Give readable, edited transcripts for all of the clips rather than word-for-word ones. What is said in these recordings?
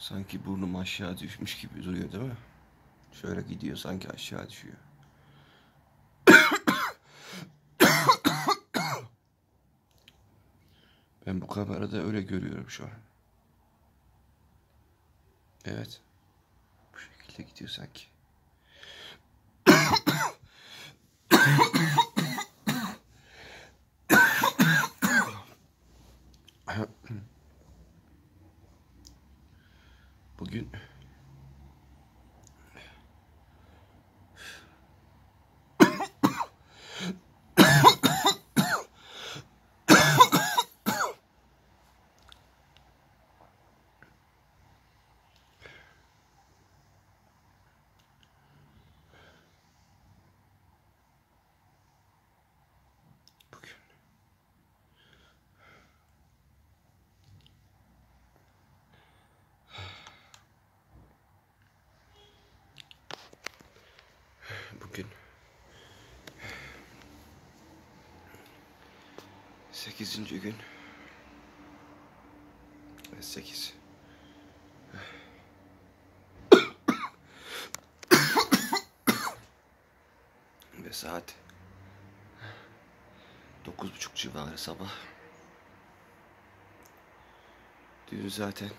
Sanki burnum aşağı düşmüş gibi duruyor değil mi? Şöyle gidiyor sanki aşağı düşüyor. Ben bu kamerada öyle görüyorum şu an. Evet. Bu şekilde gidiyor sanki. Bugün bugün 8. gün. Evet, 8. Ve saat 9:30 civarı sabah. Dün zaten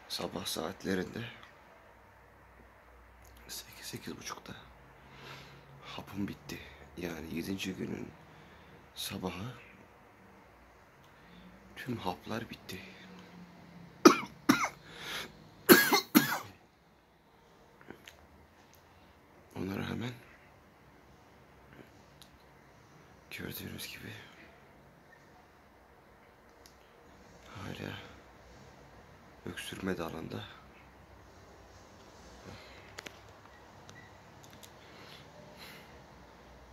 sabah saatlerinde 8-8:30'da hapım bitti. Yani 7. günün sabahı tüm haplar bitti. Ona rağmen gördüğünüz gibi hala öksürme dalında.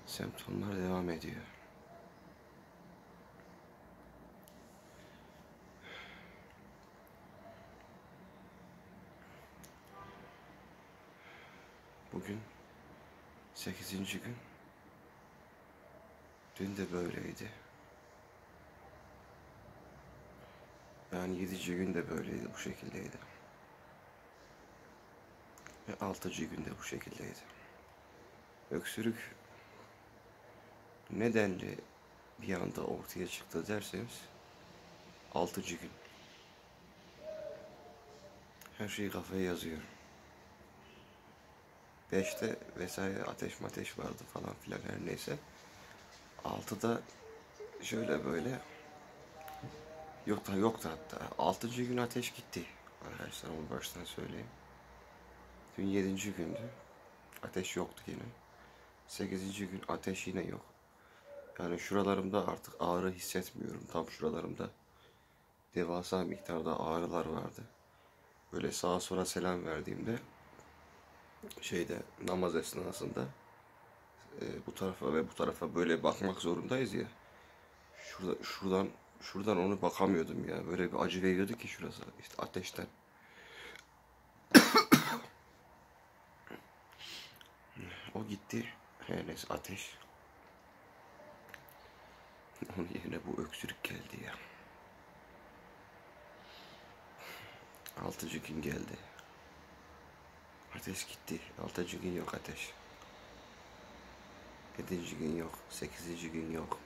Semptomlar devam ediyor. Bugün 8. gün. Dün de böyleydi. Yani 7. gün de böyleydi, bu şekildeydi. Ve 6. gün de bu şekildeydi. Öksürük nedenle bir anda ortaya çıktı derseniz 6. gün. Her şeyi kafaya yazıyorum. 5'te vesaire ateş vardı falan filan, her neyse. 6'da şöyle böyle yoktu hatta. 6. gün ateş gitti. Arkadaşlar onu baştan söyleyeyim. Dün 7. gündü. Ateş yoktu yine. 8. gün ateş yine yok. Yani şuralarımda artık ağrı hissetmiyorum. Tam şuralarımda devasa miktarda ağrılar vardı. Böyle sağa sola selam verdiğimde namaz esnasında bu tarafa ve bu tarafa böyle bakmak zorundayız ya. Şuradan onu bakamıyordum ya. Böyle bir acı veriyordu ki şurası, işte ateşten. O gitti. Her neyse, ateş. Onun yerine bu öksürük geldi ya. 6. gün geldi. Ateş gitti. 6. gün yok ateş. 7. gün yok. 8. gün yok.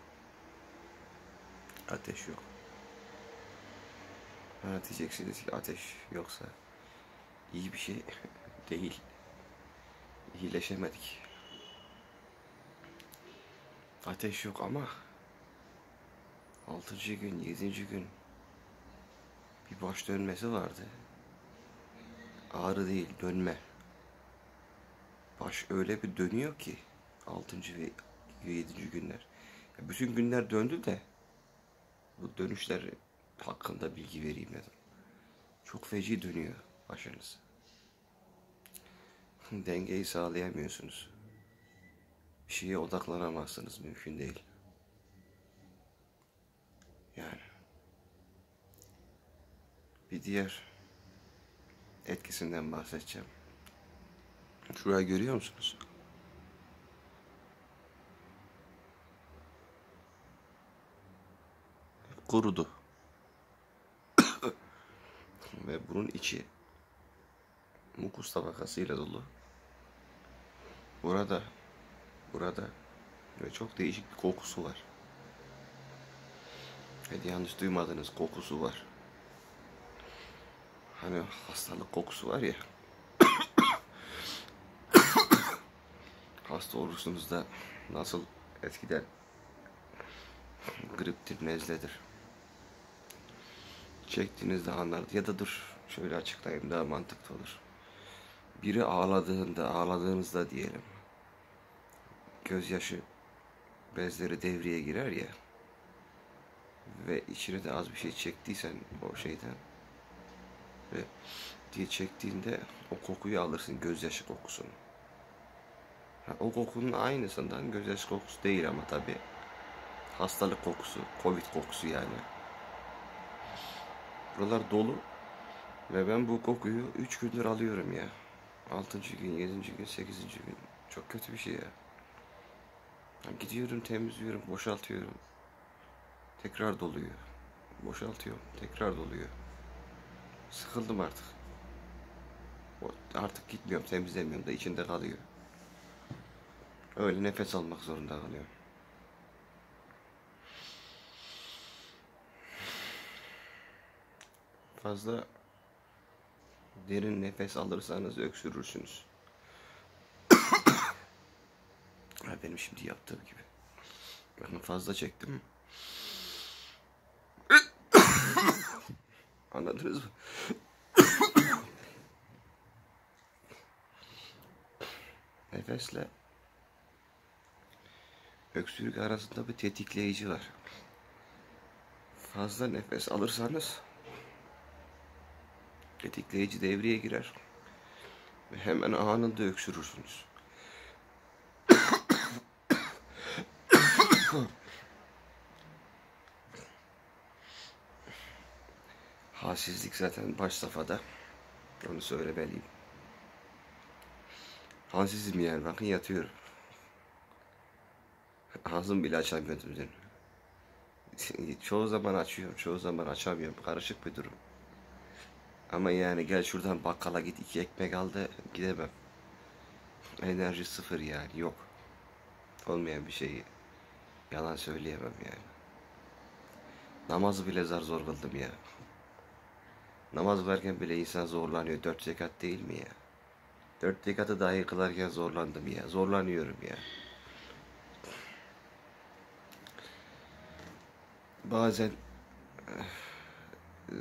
Ateş yok. Ha, diyeceksiniz ki ateş yoksa iyi bir şey değil. İyileşemedik. Ateş yok ama 6. gün, 7. gün bir baş dönmesi vardı. Ağrı değil, dönme. Baş öyle bir dönüyor ki 6. ve 7. günler. Ya bütün günler döndü de bu dönüşler hakkında bilgi vereyim dedim. Çok feci dönüyor başınız. Dengeyi sağlayamıyorsunuz. Bir şeye odaklanamazsınız, mümkün değil. Yani bir diğer etkisinden bahsedeceğim. Şurayı görüyor musunuz? Kurudu. ve bunun içi mukus tabakasıyla dolu. Burada ve çok değişik bir kokusu var. Ve yanlış duymadınız, kokusu var. Hani hastalık kokusu var ya. Hasta olursunuz nasıl eskiden griptir, nezledir. Çektiğinizde anlardı. Ya da dur şöyle açıklayayım, daha mantıklı olur. Biri ağladığınızda diyelim. Gözyaşı bezleri devreye girer ya. Ve içine de az bir şey çektiysen o şeyden ve diye çektiğinde o kokuyu alırsın, gözyaşı kokusunu. O kokunun aynısından gözyaşı kokusu değil ama tabi hastalık kokusu, Covid kokusu yani. Buralar dolu ve ben bu kokuyu 3 gündür alıyorum ya. 6. gün, 7. gün, 8. gün. Çok kötü bir şey ya. Gidiyorum, temizliyorum, boşaltıyorum. Tekrar doluyor. Boşaltıyorum, tekrar doluyor. Sıkıldım artık. Artık gitmiyorum, temizlemiyorum da içinde kalıyor. Öyle nefes almak zorunda kalıyorum. Fazla derin nefes alırsanız öksürürsünüz. Benim şimdi yaptığım gibi. Ben fazla çektim. Anladınız mı? Nefesle öksürük arasında bir tetikleyici var. Fazla nefes alırsanız tetikleyici devreye girer ve hemen anında öksürürsünüz. Halsizlik zaten baş safhada. Onu söylemeliyim. Halsizim yani, bakın yatıyorum. Ağzım bile açamıyordum dün. Çoğu zaman açıyorum, çoğu zaman açamıyorum. Karışık bir durum. Ama yani gel şuradan bakkala git, 2 ekmek al da gidemem. Enerji sıfır yani, yok. Olmayan bir şeyi yalan söyleyemem yani. Namazı bile zor kıldım ya. Namaz varken bile insan zorlanıyor. 4 rekat değil mi ya? 4 rekatı dahi kılarken zorlandım ya. Zorlanıyorum ya. Bazen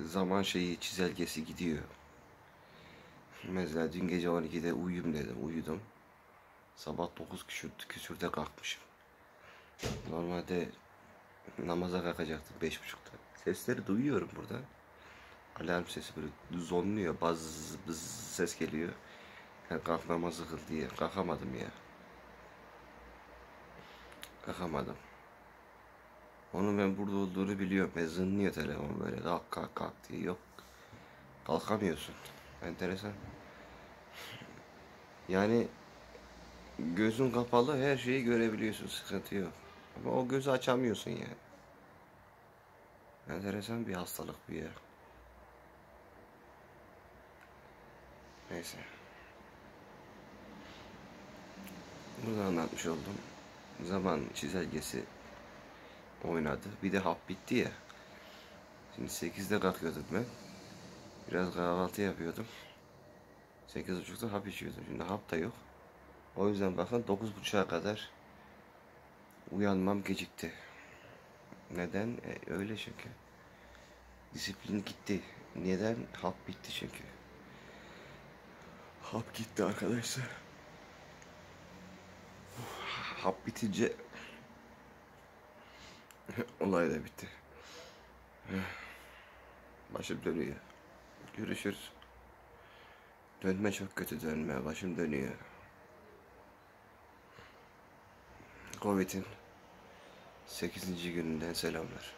zaman çizelgesi gidiyor. Mesela dün gece 12'de uyuyayım dedim. Uyudum. Sabah 9 küsürde kalkmışım. Normalde namaza kalkacaktım 5.30'da. Sesleri duyuyorum burada. Alarm sesi böyle zonluyor. Baz bız ses geliyor. Yani kalk namazı kıl diye. Kalkamadım ya. Kalkamadım. Onun ben burada olduğunu biliyorum. Ve zınlıyor telefon böyle. Kalk kalk kalk diye. Yok. Kalkamıyorsun. Enteresan. Yani gözün kapalı her şeyi görebiliyorsun. Sıkıntı yok. Ama o gözü açamıyorsun yani. Enteresan bir hastalık bu ya. Neyse. Bunu anlatmış oldum. Zaman çizelgesi oynadı. Bir de hap bitti ya. Şimdi 8'de kalkıyordum ben. Biraz kahvaltı yapıyordum. 8.30'da hap içiyordum. Şimdi hap da yok. O yüzden bakın 9.30'a kadar uyanmam gecikti. Neden? Öyle çünkü. Disiplin gitti. Neden? Hap bitti çünkü. Hap gitti arkadaşlar. Hap bitince olay da bitti. Başım dönüyor. Görüşürüz. Dönme çok kötü, dönme. Başım dönüyor. Covid'in 8. gününden selamlar.